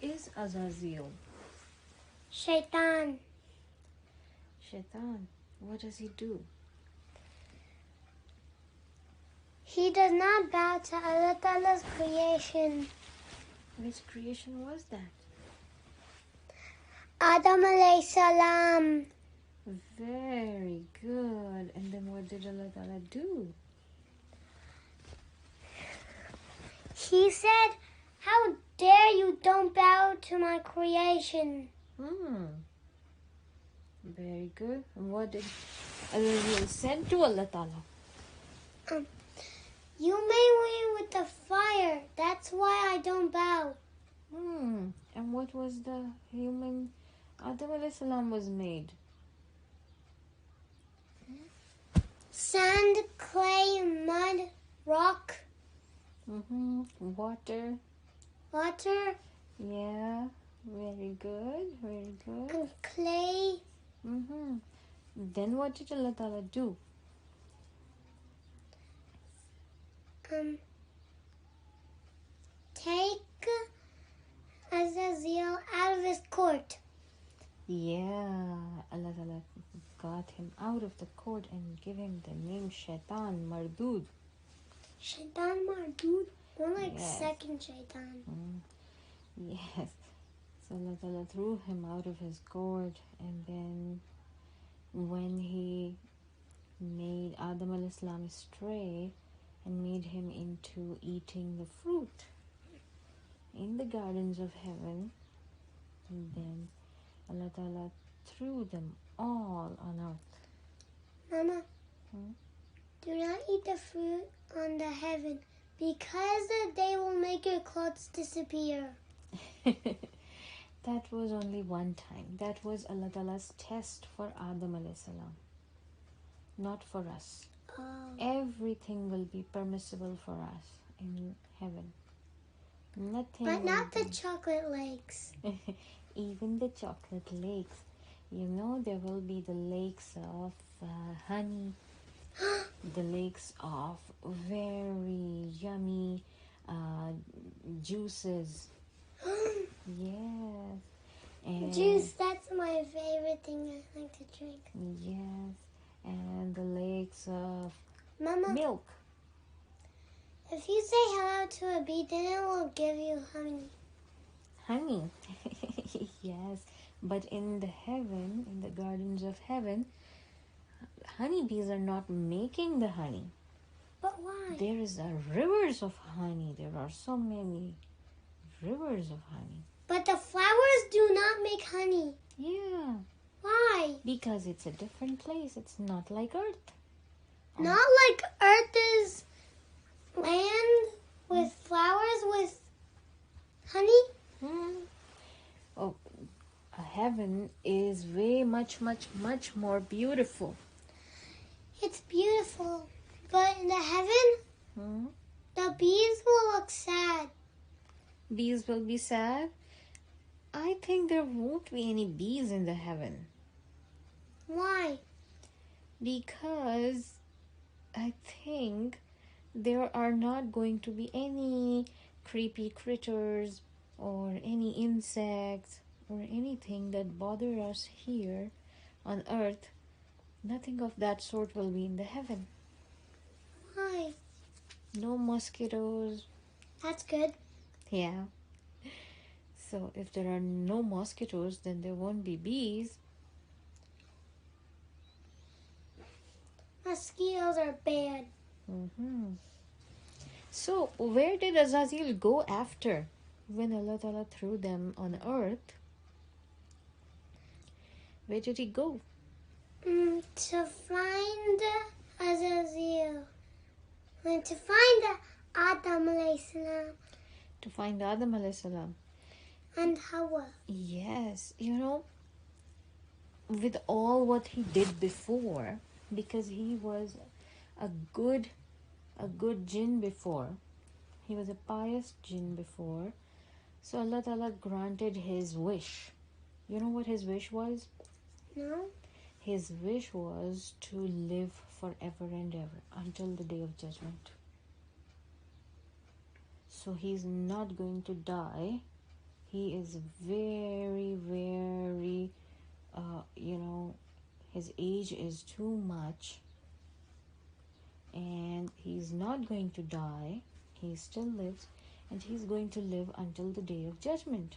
is Azazil? Shaitan. Shaitan. What does he do? He does not bow to Allah Ta'ala's creation. Which creation was that? Adam alayhi salam. Very good. And then what did Allah Ta'ala do? He said, "How dare you don't bow to my creation." Very good. And what did Allah said to Allah Ta'ala? You made me with the fire. That's why I don't bow. And what was the human Adam alayhi salam was made? Sand, clay, mud, rock, Water. water, Yeah. Very good. Very good. and clay. Then what did Allah Ta'ala do? Take Azazil out of his court. Yeah. Allah Ta'ala got him out of the court and gave him the name Shaitan Mardud. Shaitan Mardud. More like Yes. second Shaitan. Yes. So Allah Ta'ala threw him out of his court, and then when he made Adam alayhi salam stray and made him into eating the fruit in the gardens of heaven, and then Allah Ta'ala threw them all on earth. Mama, do not eat the fruit on the heaven because they will make your clothes disappear. That was only one time. That was Allah Ta'ala's test for Adam alayhi salam, not for us. Everything will be permissible for us in heaven. Nothing. But will not the be. chocolate lakes. Even the chocolate lakes. You know, there will be the lakes of honey, the lakes of very yummy juices. Yes. And Juice, that's my favorite thing I like to drink. yes. And the lakes of Mama, milk. if you say hello to a bee, then it will give you honey. Honey. Yes. But in the heaven, in the gardens of heaven, honeybees are not making the honey. But why? There is rivers of honey. There are so many rivers of honey. But the flowers do not make honey. Yeah. Why? Because it's a different place. It's not like Earth. Not like Earth is land with flowers with honey. Oh, heaven is way much more beautiful. It's beautiful. But in the heaven, the bees will look sad. Bees will be sad. I think there won't be any bees in the heaven. Why? Because I think there are not going to be any creepy critters or any insects or anything that bother us here on earth. Nothing of that sort will be in the heaven. Why? No mosquitoes. That's good. Yeah. So if there are no mosquitoes, then there won't be bees. Mosquitoes are bad. So where did Azazil go after when Allah Ta'ala threw them on earth? Where did he go? To find Azazil. And to find Adam alayhi salam To find Adam alayhi salam. and Hawa. Yes, you know, with all what he did before, because he was a good jinn before. He was a pious jinn before. So Allah Ta'ala granted his wish. You know what his wish was? No? His wish was to live forever and ever until the day of judgment. So he's not going to die. He is very, very, his age is too much, and he's not going to die. He still lives, and he's going to live until the day of judgment.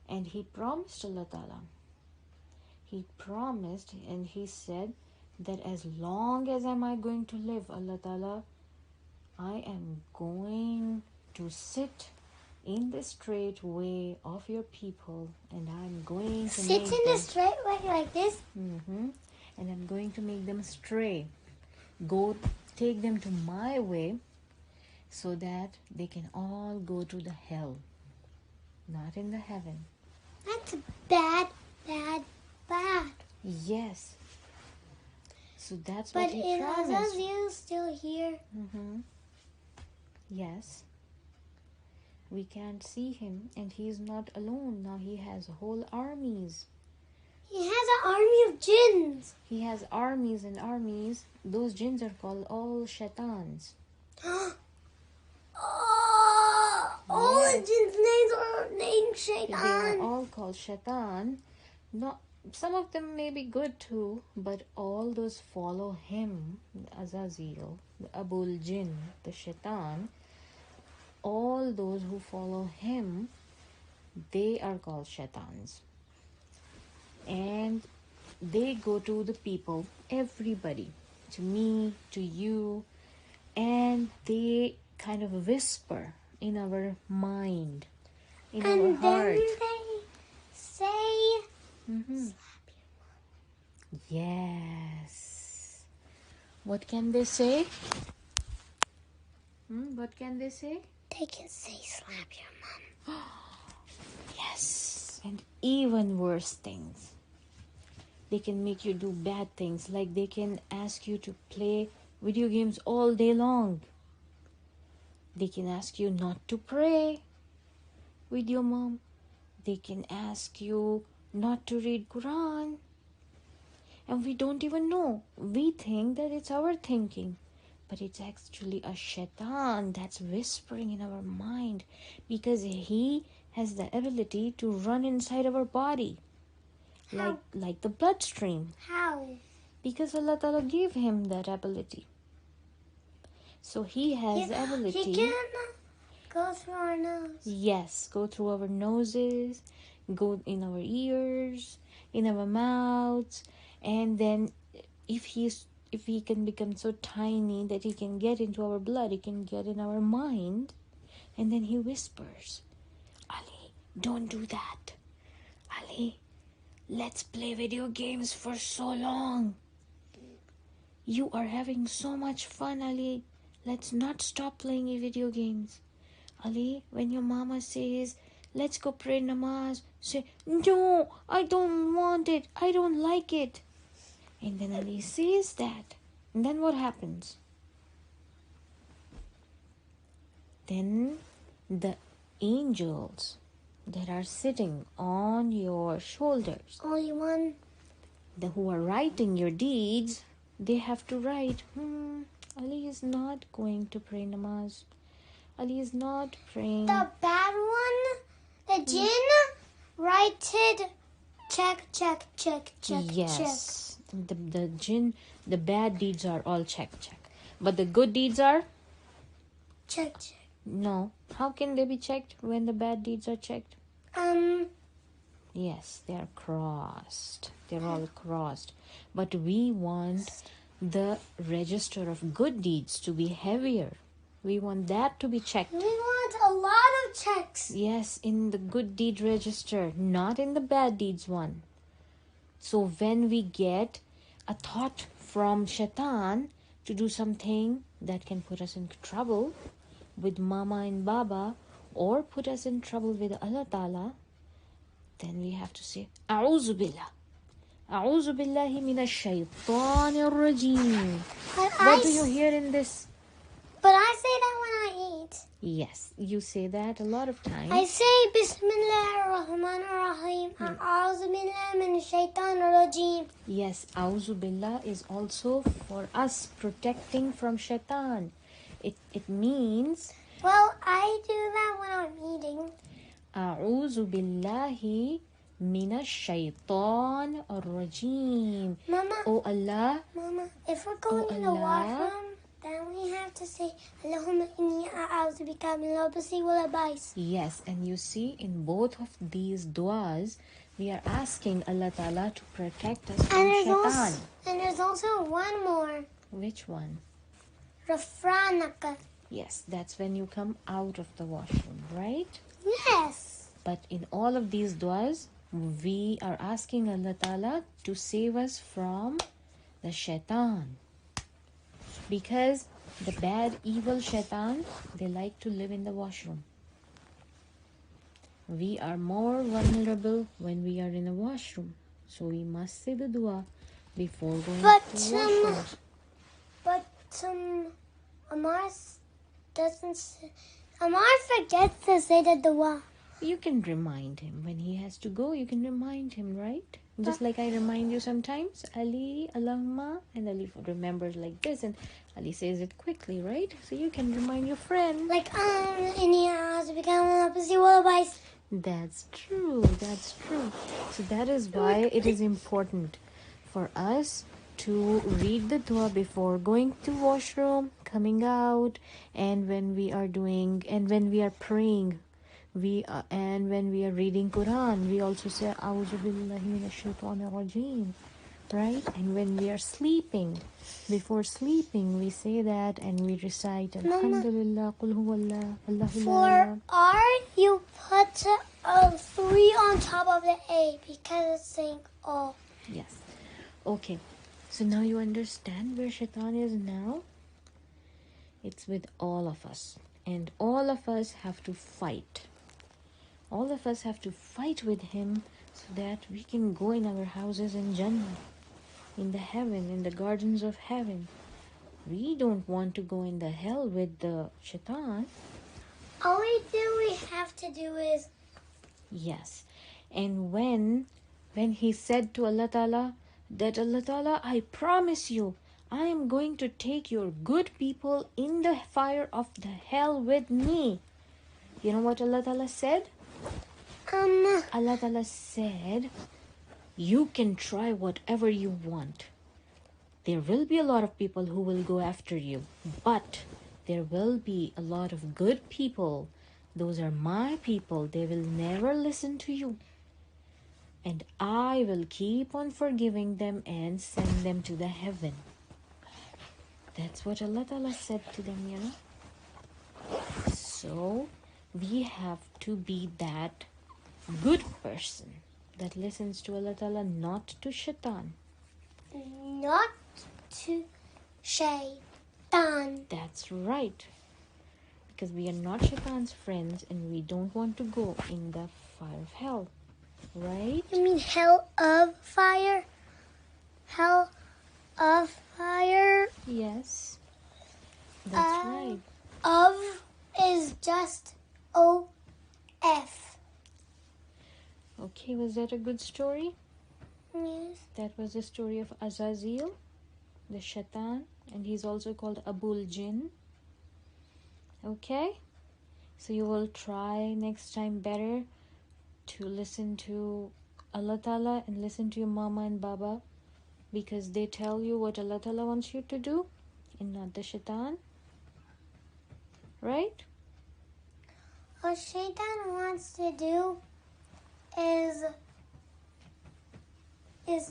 And he promised Allah Ta'ala. He promised, and he said that as long as am I going to live, Allah Ta'ala, I am going to sit in the straight way of your people, and I'm going to sit in the straight way like this. And I'm going to make them stray. Go take them to my way, so that they can all go to the hell, not in the heaven. That's bad, bad, bad. Yes. So that's what he promised. But is Azazil still here? Yes. We can't see him, and he's not alone. Now he has whole armies. He has an army of jinns. He has armies and armies. Those jinns are called all shaitans. All the jinns' names are named Shaitan. They are all called shaitan. Not, some of them may be good too, but all those follow him, Azazil, the Abul Jinn, the shaitan. All those who follow him, they are called shaitans. And they go to the people, everybody, to me, to you, and they kind of whisper in our mind, in our heart. And then they say, slap your mom. Yes. What can they say? What can they say? They can say, slap your mom. Yes. And even worse things. They can make you do bad things, like they can ask you to play video games all day long. They can ask you not to pray with your mom. They can ask you not to read Quran. And we don't even know. We think that it's our thinking. But it's actually a shaitan that's whispering in our mind, because he has the ability to run inside our body. Like the bloodstream. How? Because Allah Ta'ala gave him that ability. So he has the ability. He can go through our nose. Yes, go through our noses, go in our ears, in our mouths, and then if he can become so tiny that he can get into our blood, he can get in our mind, and then he whispers, Ali, don't do that. Ali, let's play video games for so long. You are having so much fun, Ali. Let's not stop playing video games. Ali, when your mama says, let's go pray namaz, say, no, I don't want it. I don't like it. And then Ali says that. And then what happens? Then the angels that are sitting on your shoulders, Only one. who are writing your deeds, they have to write, Ali is not going to pray namaz. Ali is not praying. The bad one, the jinn, writed, check, check, check, check, Yes. The jinn, the bad deeds are all check. But the good deeds are? check. Check, check. No. How can they be checked when the bad deeds are checked? Yes, they are crossed. They're all crossed. But we want the register of good deeds to be heavier. We want that to be checked. We want a lot of checks. Yes, in the good deed register, not in the bad deeds one. So when we get a thought from shaitan to do something that can put us in trouble with mama and baba, or put us in trouble with Allah Ta'ala, then we have to say, A'udhu Billah. A'udhu Billahi Minash Shaitanir Rajeem. What do you hear in this? But I say that when I eat. Yes, you say that a lot of times. I say Bismillah ar-Rahman ar-Rahim. A'udhu billahi minash shaitanir rajeem. Yes, A'udhu Billah is also for us protecting from shaitan. It means Well, I do that when I'm eating. أعوذ بالله من الشيطان الرجيم. Mama, Oh Allah, Mama, if we're going Oh in the Allah. washroom, then we have to say, Allahumma inni a'udhu bika min al-basi wal abais. Yes, and you see in both of these du'as, we are asking Allah Ta'ala to protect us from shaitan. And there's also one more. Which one? Rafranaka. Yes, that's when you come out of the washroom, right? Yes. But in all of these du'as, we are asking Allah Ta'ala to save us from the shaitan. Because the bad, evil shaitan, they like to live in the washroom. We are more vulnerable when we are in a washroom. So we must say the dua before going to the washroom. But Amar forgets to say the dua. You can remind him. When he has to go, you can remind him, right? Just like I remind you sometimes. Ali, Allahumma, and Ali remembers like this, and Ali says it quickly, right? So you can remind your friend. Like, inni a'udhu bika min al-basi wal abais. That's true. That's true. So that is why it is important for us to read the dua before going to washroom, coming out, and when we are praying, and when we are reading Quran, we also say A'udhu billahi minash shaitanir rajeem, right? And when we are sleeping, before sleeping, we say that and we recite Alhamdulillah, Qul huwallah, Allahu la For R, you put a 3 on top of the A because it's saying all. Yes. Okay. So now you understand where shaitan is now? It's with all of us. And all of us have to fight. All of us have to fight with him so that we can go in our houses in Jannah, in the heaven, in the gardens of heaven. We don't want to go in the hell with the shaitan. All we have to do is... Yes. And when he said to Allah Ta'ala, that Allah Ta'ala, I promise you, I am going to take your good people in the fire of the hell with me. You know what Allah Ta'ala said? Allah Ta'ala said, you can try whatever you want. There will be a lot of people who will go after you, but there will be a lot of good people. Those are my people. They will never listen to you. And I will keep on forgiving them and send them to the heaven. That's what Allah Ta'ala said to them, you know. So we have to be that good person that listens to Allah Ta'ala, not to shaitan. Not to shaitan. That's right. Because we are not shaitan's friends and we don't want to go in the fire of hell. Right? You mean hell of fire? Hell of fire? Yes. That's right. Of is just O-F. Okay, was that a good story? Yes. That was the story of Azazil, the shaitan, and he's also called Abul Jinn. Okay? So you will try next time better to listen to Allah Ta'ala and listen to your mama and baba, because they tell you what Allah Ta'ala wants you to do and not the shaitan. Right? What shaitan wants to do is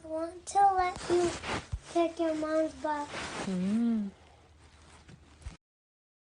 want to let you kick your mom's butt.